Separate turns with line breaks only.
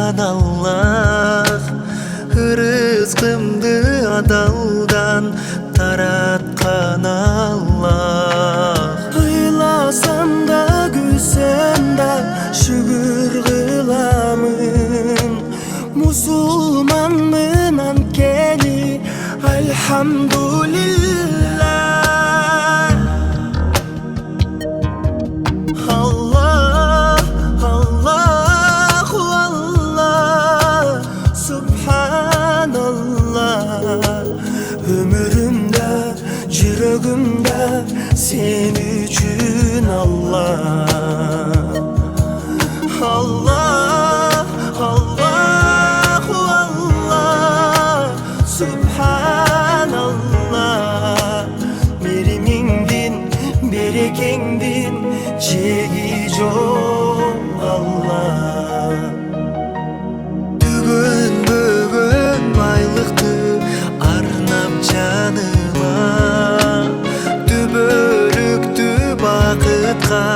жараткан Аллах, рызкымды адалдан тараткан Аллах. Ыйласам да күлсем да шүгүр кыламын, мусулманмын анткени альхамдулилла. Аллах, Аллаху Аллах, Субханаллах. Өмүрүмдө, жүрөгүмдө сен үчүн Аллах. Аллах, Аллаху Аллах, Субханаллах. Меримиңдин, берекеңдин чеги жок Аллах. Түгөн бөгөн байлыкты арнап жаныма, түбөлүктү бакытка